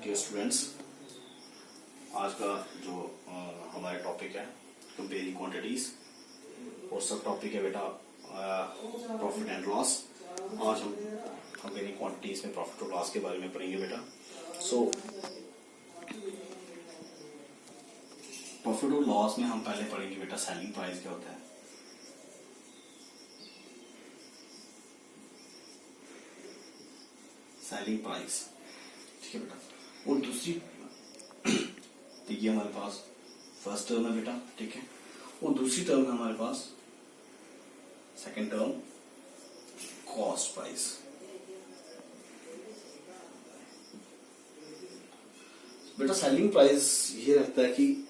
Dear students, आज का जो हमारा टॉपिक है कंपेयरिंग क्वांटिटीज और सब टॉपिक है बेटा प्रॉफिट एंड लॉस। आज हम कंपेयरिंग क्वांटिटीज में प्रॉफिट और लॉस के बारे में पढ़ेंगे बेटा। सो प्रॉफिट और लॉस में हम पहले पढ़ेंगे बेटा सेलिंग प्राइस क्या होता है। सेलिंग प्राइस, ठीक है बेटा। और दूसरी देखिए हमारे पास फर्स्ट टर्म है बेटा, ठीक है। और दूसरी टर्म है हमारे पास सेकंड टर्म कॉस्ट प्राइस। बेटा सेलिंग प्राइस ये रहता है कि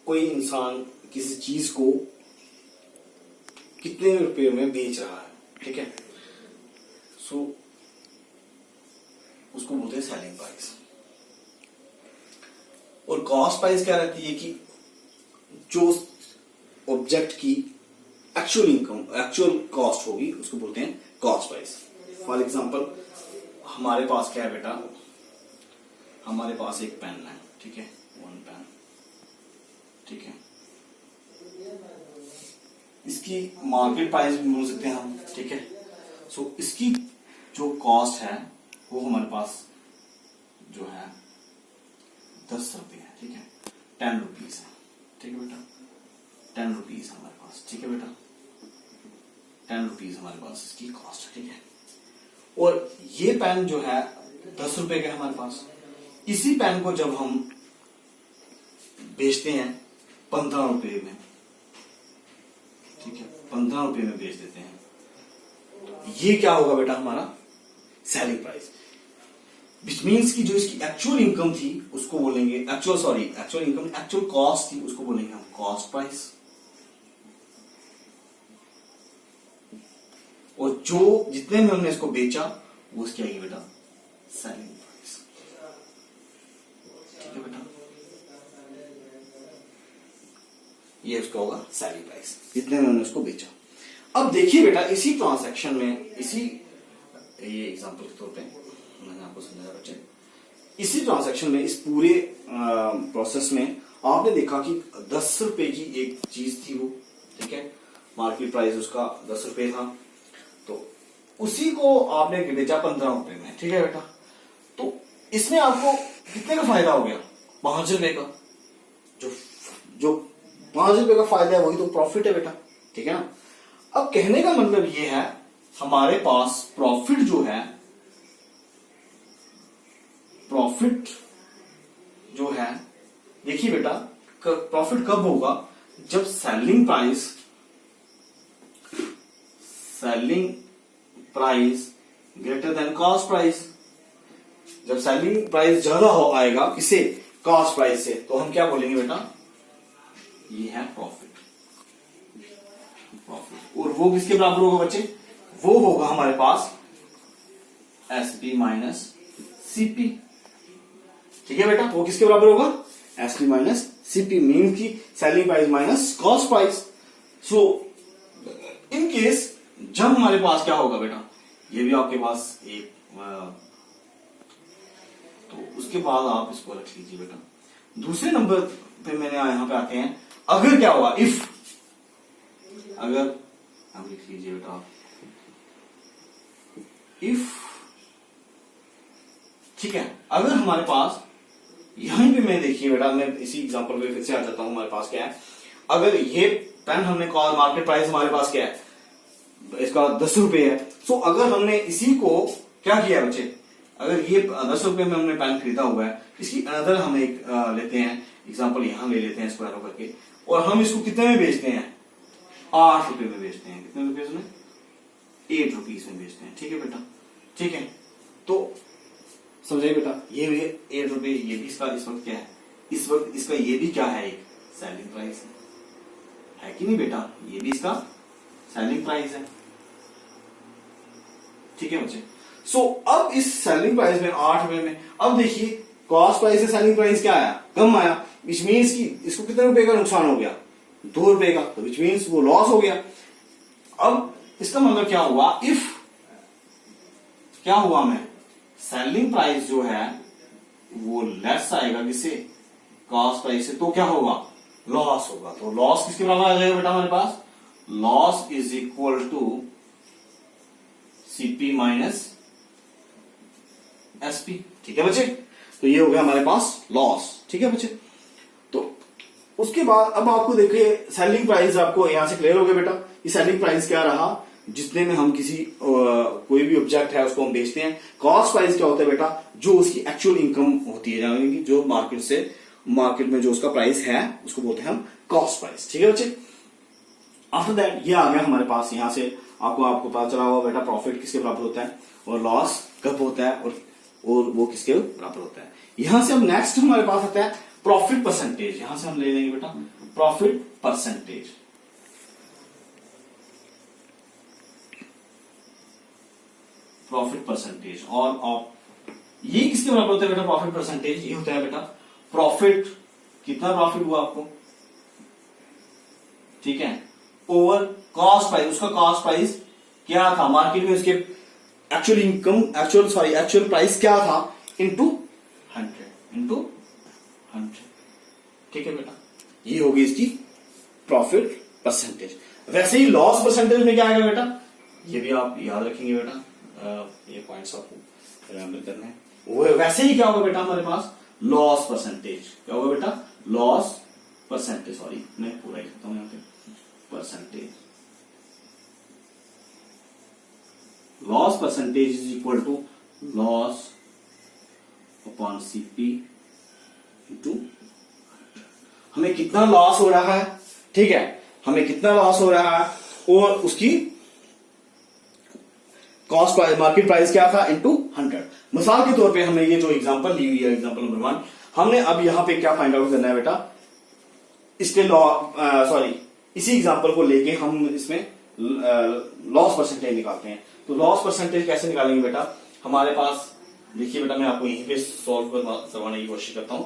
कोई इंसान किसी चीज को कितने रुपए में बेच रहा है, ठीक है। सो उसको बोलते हैं सेलिंग प्राइस। और कॉस्ट प्राइस क्या रहती है कि जो ऑब्जेक्ट की एक्चुअल इनकम, एक्चुअल कॉस्ट होगी, उसको बोलते हैं कॉस्ट प्राइस। फॉर एग्जांपल हमारे पास क्या है बेटा, हमारे पास एक पेन है, ठीक है, वन पेन, ठीक है। इसकी मार्केट प्राइस भी बोल सकते हैं हम, ठीक है। सो इसकी जो कॉस्ट है वो हमारे पास जो है 10 रुपए है, ठीक है, 10 रुपीज है, ठीक है बेटा। 10 रुपीज हमारे पास, ठीक है बेटा, 10 रुपीज हमारे पास इसकी कॉस्ट है, ठीक है। और ये पेन जो है 10 रुपए का हमारे पास। इसी पेन को जब हम बेचते हैं 15 रुपए में, ठीक है, 15 रुपए में बेच देते हैं, तो ये क्या होगा बेटा हमारा सेलिंग प्राइस। विच मीन्स कि जो इसकी एक्चुअल इनकम थी उसको बोलेंगे एक्चुअल इनकम, एक्चुअल कॉस्ट थी उसको बोलेंगे हम कॉस्ट प्राइस। और जो जितने में हमने इसको बेचा वो उसकी आएगी बेटा सेलिंग प्राइस, ठीक है बेटा। ये उसका होगा सेलिंग प्राइस, जितने में हमने उसको बेचा। अब देखिए बेटा, इसी ट्रांसैक्शन में, इसी ये एग्जांपल के तौर पे मैंने आपको समझाया बच्चे, इसी ट्रांजैक्शन में, इस पूरे प्रोसेस में आपने देखा कि 10 रुपए की एक चीज थी वो, ठीक है, मार्केट प्राइस उसका 10 रुपए था, तो उसी को आपने बेचा 15 रुपए में, ठीक है बेटा। तो इसमें आपको कितने का फायदा हो गया? 5 रुपए का। जो 5 रुपए का फायदा है वही तो प्रॉफिट है बेटा, ठीक है ना। अब कहने का मतलब ये है, हमारे पास प्रॉफिट जो है, प्रॉफिट जो है, देखिए बेटा, प्रॉफिट कब होगा? जब selling price greater than cost price. जब सेलिंग प्राइस ज्यादा हो आएगा किसे? कॉस्ट प्राइस से, तो हम क्या बोलेंगे बेटा? ये है प्रॉफिट। और वो किसके बराबर होगा बच्चे? वो होगा हमारे पास एसपी माइनस सीपी, ठीक है बेटा। वो किसके बराबर होगा? एसपी माइनस सीपी, मीन की selling price minus cost price. So in case जब हमारे पास क्या होगा बेटा, ये भी आपके पास एक, तो उसके बाद आप इसको रख लीजिए बेटा। दूसरे नंबर पे मैंने यहां पे आते हैं, अगर क्या होगा, इफ, अगर आप लिख लीजिए बेटा, इफ, ठीक है, अगर हमारे पास यहीं पे, मैं देखिए बेटा, मैं इसी एग्जांपल पे फिर से आ जाता हूं। हमारे पास क्या है, अगर ये पेन हमने मार्केट प्राइस हमारे पास क्या है, इसका 10 रुपए है। सो अगर हमने इसी को क्या किया बच्चे, अगर ये 10 रुपए में हमने पेन खरीदा हुआ है, इसकी अनदर हम एक लेते हैं एग्जांपल, यहां ले लेते हैं स्क्वायर होकर के, और हम इसको कितने में बेचते हैं? 8 रुपए में बेचते हैं। कितने रुपए में? 8 रुपीज में बेचते हैं, ठीक है बेटा, ठीक है। तो समझिए बेटा, ये भी 8 रुपए, ये भी इसका इस वक्त क्या है, इस वक्त इसका ये भी क्या है, एक सेलिंग प्राइस है कि नहीं बेटा? ये भी इसका सेलिंग प्राइस है, ठीक है बच्चे। सो अब इस सेलिंग प्राइस में 8 रुपए में, अब देखिए कॉस्ट प्राइस से सेलिंग प्राइस क्या आया? कम आया, विच मीन्स की इसको कितने रुपए का नुकसान हो गया? 2 रुपए का, तो विच मीन्स वो लॉस हो गया। अब इसका मतलब क्या हुआ, इफ क्या हुआ, मैं सेलिंग प्राइस जो है वो लेस आएगा किससे, कॉस्ट प्राइस से, तो क्या होगा, लॉस होगा। तो लॉस किसके बराबर आ जाएगा बेटा हमारे पास, loss is equal to CP minus SP. ठीक है बच्चे, तो ये हो गया हमारे पास लॉस। ठीक है बच्चे, तो उसके बाद अब आपको देखिए सेलिंग प्राइस आपको यहां से क्लियर हो गया बेटा। ये सेलिंग प्राइस क्या रहा, जितने में हम किसी कोई भी ऑब्जेक्ट है उसको हम बेचते हैं। कॉस्ट प्राइस क्या होता है बेटा, जो उसकी एक्चुअल इनकम होती है, यानी कि जो मार्केट में जो उसका प्राइस है उसको बोलते हैं हम कॉस्ट प्राइस। ठीक है बच्चे, आफ्टर दैट ये आ गया हमारे पास। यहां से आपको पता चला होगा बेटा प्रॉफिट किसके बराबर होता है और लॉस कब होता है, और वो किसके बराबर होता है। यहां से अब नेक्स्ट हमारे पास आता है प्रॉफिट परसेंटेज। यहां से हम ले लेंगे बेटा प्रॉफिट परसेंटेज। प्रॉफिट परसेंटेज और ये किसके बराबर होता है बेटा, प्रॉफिट परसेंटेज ये होता है बेटा प्रॉफिट, कितना प्रॉफिट हुआ आपको, ठीक है, ओवर कॉस्ट प्राइस। उसका कॉस्ट प्राइस क्या था मार्केट में, उसके एक्चुअल इनकम एक्चुअल प्राइस क्या था, इंटू 100। ठीक है बेटा, ये होगी इसकी प्रॉफिट परसेंटेज। वैसे ही लॉस परसेंटेज में क्या आएगा बेटा, ये भी आप याद रखेंगे बेटा, ये पॉइंट्स आपको रिमेंबर करना है। वो वैसे ही क्या होगा बेटा हमारे पास, लॉस परसेंटेज। क्या होगा बेटा, लॉस परसेंटेज, सॉरी मैं पूरा लिखता हूं यहां पे, percentage. Loss percentage is equal to loss upon CP into, हमें कितना लॉस हो रहा है, ठीक है, हमें कितना लॉस हो रहा है और उसकी कॉस्ट प्राइस, मार्केट प्राइस क्या था, इंटू 100। मिसाल के तौर पे हमने ये जो एग्जांपल ली हुई है, एग्जांपल नंबर 1, हमने अब यहां पे क्या फाइंड आउट करना है बेटा, इसके इसी एग्जांपल को लेके हम इसमें लॉस परसेंटेज निकालते हैं। तो लॉस परसेंटेज कैसे निकालेंगे बेटा, हमारे पास देखिए बेटा, मैं आपको यहीं पे सॉल्व करवाने की कोशिश करता हूं।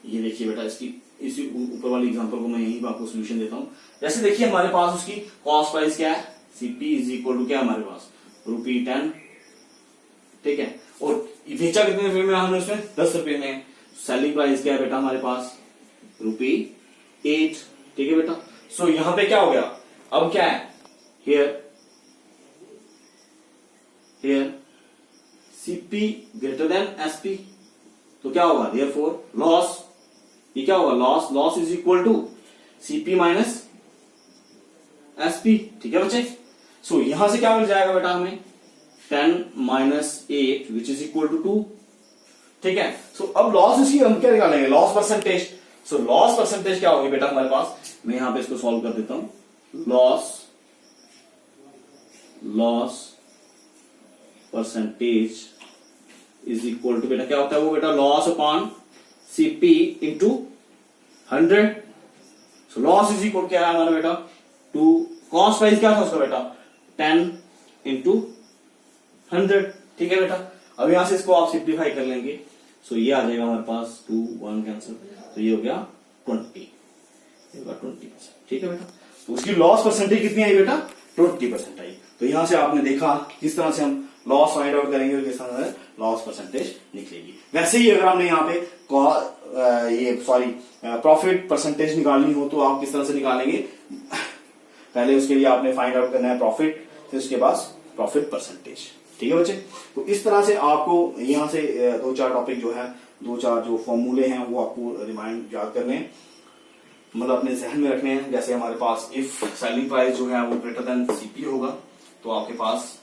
ये देखिए बेटा, इसी ऊपर वाली एग्जांपल को मैं यहीं पे आपको सोल्यूशन देता हूं। जैसे देखिए हमारे पास उसकी कॉस्ट प्राइस क्या है, सीपी इज इक्वल टू क्या हमारे पास, ₹10, ठीक है, और बेचा कितने रुपए में हमने उसमें, 10 रुपए में। सेलिंग प्राइस क्या है बेटा हमारे पास, ₹8। ठीक है बेटा, सो यहां पे क्या हो गया, अब क्या है, here CP greater than SP, तो क्या होगा, देयरफॉर लॉस, ये क्या होगा, loss is equal to CP minus SP. ठीक है बच्चे, सो यहां से क्या मिल जाएगा बेटा हमें, 10 minus 8 which is equal to 2। ठीक है, सो अब लॉस इसकी हम क्या निकालेंगे, loss percentage. So loss percentage क्या होगी बेटा हमारे पास, मैं यहां पे इसको सॉल्व कर देता हूं। Loss percentage is equal to बेटा क्या होता है वो बेटा, loss upon CP into 100। So loss is equal क्या है हमारा बेटा, 2, कॉस्ट प्राइस क्या था उसका बेटा, 10 इंटू 100। ठीक है बेटा, अब यहां से इसको आप सिंप्लीफाई कर लेंगे, सो ये आ जाएगा हमारे पास 2, 1 कैंसिल, तो ये हो गया 20, 20%। ठीक है बेटा, तो उसकी लॉस परसेंटेज कितनी आई बेटा, 20% आई। तो यहां से आपने देखा किस तरह से हम लॉस फाइंड आउट करेंगे और किस तरह से लॉस परसेंटेज निकलेगी। वैसे ही अगर हमने यहाँ पे प्रॉफिट परसेंटेज निकालनी हो तो आप किस तरह से निकालेंगे, पहले उसके लिए आपने फाइंड आउट करना है प्रॉफिट, फिर उसके बाद प्रॉफिट परसेंटेज। ठीक है बच्चे, तो इस तरह से आपको यहां से 2-4 टॉपिक जो है, 2-4 जो फॉर्मूले हैं वो आपको रिमाइंड याद करने हैं, मतलब अपने जहन में रखने हैं। जैसे हमारे पास इफ सेलिंग प्राइस जो है वो ग्रेटर देन सीपी होगा तो आपके पास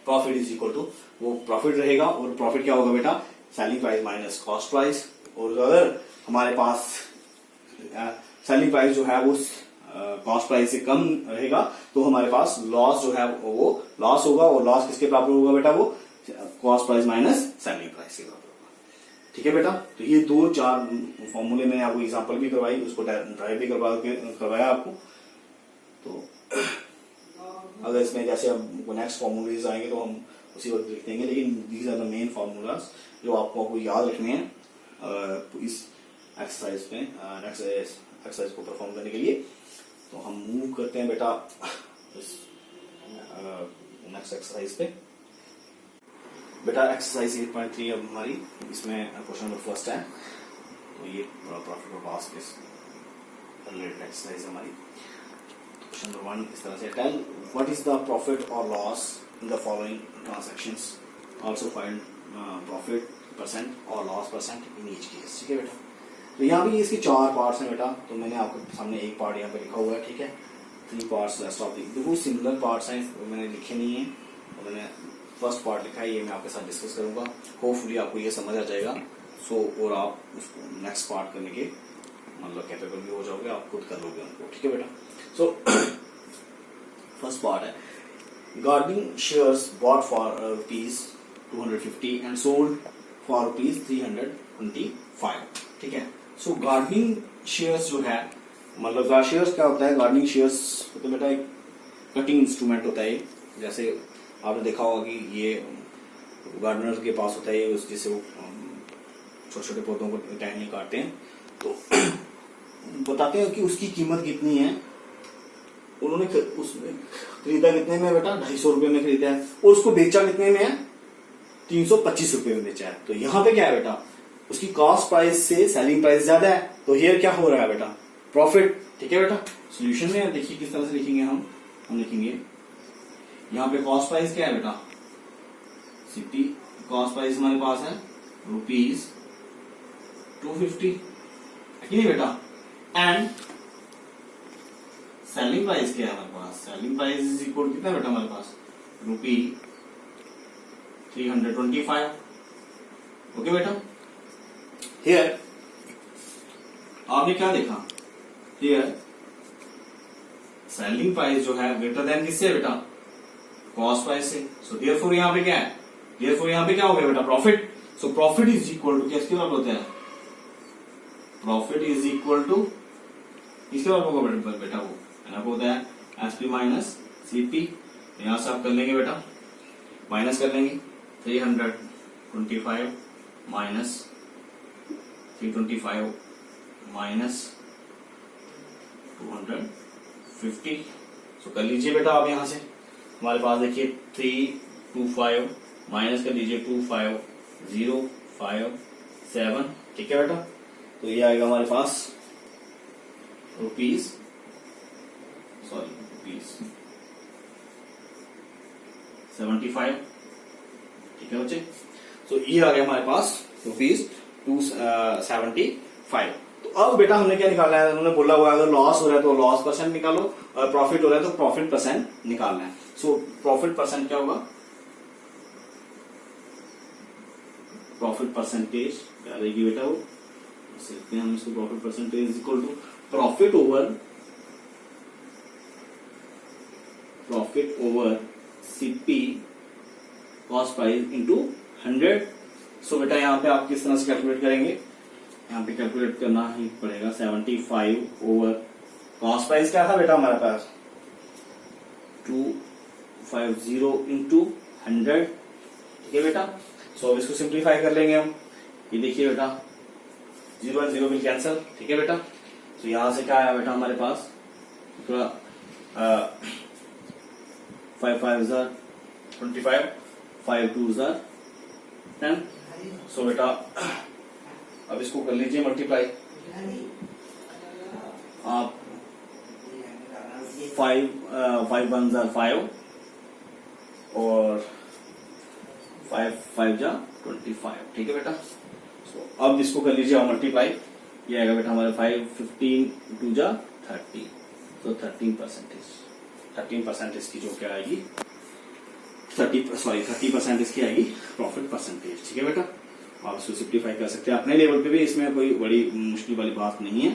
प्रॉफिट इज इक्वल टू वो प्रॉफिट रहेगा, और प्रॉफिट क्या होगा बेटा, selling price minus cost price. और अगर हमारे पास सेलिंग प्राइस जो है वो कॉस्ट प्राइस से कम रहेगा तो हमारे पास लॉस जो है वो लॉस होगा, और लॉस किसके बराबर होगा बेटा, वो cost price minus selling price के बराबर होगा। ठीक है बेटा, तो ये 2-4 फॉर्मूले मैंने आपको एग्जांपल भी करवाई, उसको ड्राइव भी करवाया आपको। तो अगर इसमें जैसे अब नेक्स्ट फॉर्मूलेज आएंगे तो हम उसी वक्त लिख देंगे, लेकिन these are the main formulas जो आपको याद रखने हैं इस एक्सरसाइज में, नेक्स्ट एक्सरसाइज को परफॉर्म करने के लिए। तो हम मूव करते हैं बेटा इस नेक्स्ट एक्सरसाइज पे। बेटा एक्सरसाइज 8.3 अब हमारी इसमें क्वेश्चन नंबर फर्स्ट है, तो ये प्रॉफिट और लॉस के रिलेटेड एक्सरसाइज हमारी। क्वेश्चन नंबर 1 इस तरह से, tell what is the profit और loss in the following transactions, also find profit percent और loss percent in each case. ठीक है बेटा, तो यहाँ भी इसके 4 पार्ट्स हैं बेटा, तो मैंने आपके सामने एक पार्ट यहाँ पे लिखा हुआ है। ठीक है, 3 parts rest of the similar parts हैं, वो मैंने लिखे नहीं है, तो मैंने फर्स्ट पार्ट लिखा है, ये मैं आपके साथ डिस्कस करूंगा। होपफुली आपको ये समझ आ जाएगा, सो और आप उसको नेक्स्ट पार्ट करने के मतलब कैपेबल भी हो जाओगे, आप खुद कर लोगे उनको। ठीक है बेटा, सो फर्स्ट पार्ट है, गार्डिंग shares bought for ₹250 and sold for ₹325। ठीक है, सो गार्डनिंग शेयर्स जो है, मतलब शेयर्स क्या होता है, गार्डनिंग शेयर्स तो बेटा एक कटिंग इंस्ट्रूमेंट होता है। जैसे आपने देखा होगा कि ये गार्डनर के पास होता है, जिससे वो छोटे छोटे पौधों को टहनी काटते हैं, तो बताते हैं कि उसकी कीमत कितनी है। उन्होंने उसमें खरीदा कितने में बेटा, ₹250 में खरीदा है, और उसको बेचा कितने में है, ₹325 में बेचा है। तो यहाँ पे क्या है बेटा, उसकी कॉस्ट प्राइस से सेलिंग प्राइस ज्यादा है, तो हियर क्या हो रहा है बेटा, प्रॉफिट। ठीक है बेटा, सॉल्यूशन में देखिए किस तरह से लिखेंगे हम लिखेंगे यहाँ पे कॉस्ट प्राइस क्या है बेटा, सीपी कॉस्ट प्राइस हमारे पास है ₹250, है कि नहीं बेटा, एंड सेलिंग प्राइस क्या है हमारे पास, सेलिंग प्राइस इज इक्वल कितना बेटा हमारे पास, ₹325। ओके बेटा, हियर आपने क्या देखा, हियर सेलिंग प्राइस जो है ग्रेटर देन किससे बेटा, कॉस्ट प्राइस से। सो देयरफॉर यहाँ पे क्या है, देयरफॉर यहाँ पे क्या हो गया बेटा, profit. So profit is equal to किसके बराबर होता है, प्रॉफिट इज इक्वल टू किसके बराबर होगा बेटा, वो बराबर होता है एसपी माइनस सीपी। यहां से आप कर लेंगे बेटा, माइनस कर लेंगे 325 माइनस 325 माइनस 250। सो कर लीजिए बेटा आप यहां से, हमारे पास देखिए 325 माइनस कर लीजिए 25057। ठीक है बेटा, तो ये आएगा हमारे पास रुपीज 75। ठीक है बच्चे, तो ये आ गया हमारे पास ₹275। तो अब बेटा हमने क्या निकालना है, उन्होंने बोला हुआ अगर लॉस हो रहा है तो लॉस परसेंट निकालो, और प्रॉफिट हो रहा है तो प्रॉफिट परसेंट निकालना है। सो प्रॉफिट परसेंट क्या होगा, प्रॉफिट परसेंटेज क्या रहेगी बेटा, वो सकते हैं हम इसको, profit percentage equal to profit over CP cost price into 100। So बेटा यहाँ पे आप किस तरह से कैलकुलेट करेंगे, यहाँ पे कैलकुलेट करना ही पड़ेगा 75 ओवर कॉस्ट प्राइस क्या था बेटा हमारे पास 250 इंटू 100। ठीक है बेटा, सो अब इसको सिंप्लीफाई कर लेंगे हम। ये देखिए बेटा 0 और 0 विल कैंसल। ठीक है बेटा, तो यहां से क्या आया बेटा हमारे पास, थोड़ा 5 5 25, 5 2 10। सो बेटा अब इसको कर लीजिए मल्टीप्लाई, आप 5 1 5 और 5 5 25। ठीक है बेटा, सो अब इसको कर लीजिए आप मल्टीप्लाई, ये आएगा बेटा हमारे 5 15 2 30। तो 13% इसकी जो क्या आएगी 30% इसकी आएगी प्रॉफिट परसेंटेज। ठीक है बेटा, आप इसको सिंप्लीफाई कर सकते हैं अपने लेवल पे भी, इसमें कोई बड़ी मुश्किल वाली बात नहीं है।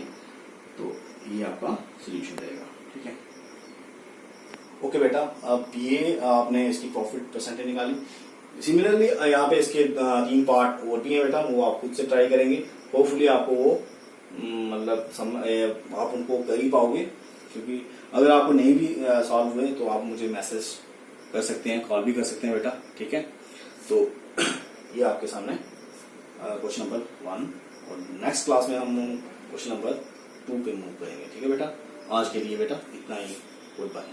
तो ये आपका सोल्यूशन रहेगा। ठीक है, ओके बेटा, अब ये आपने इसकी प्रॉफिट परसेंटेज निकाली। सिमिलरली यहाँ पे इसके 3 पार्ट और भी है बेटा, वो आप खुद से ट्राई करेंगे, होपफुली आपको वो मतलब आप उनको कर ही पाओगे, क्योंकि अगर आपको नहीं भी सॉल्व हुए तो आप मुझे मैसेज कर सकते हैं, कॉल भी कर सकते हैं बेटा। ठीक है, तो ये आपके सामने क्वेश्चन नंबर 1, और नेक्स्ट क्लास में हम क्वेश्चन नंबर 2 पे मूव करेंगे। ठीक है बेटा, आज के लिए बेटा इतना ही, गुड बाय।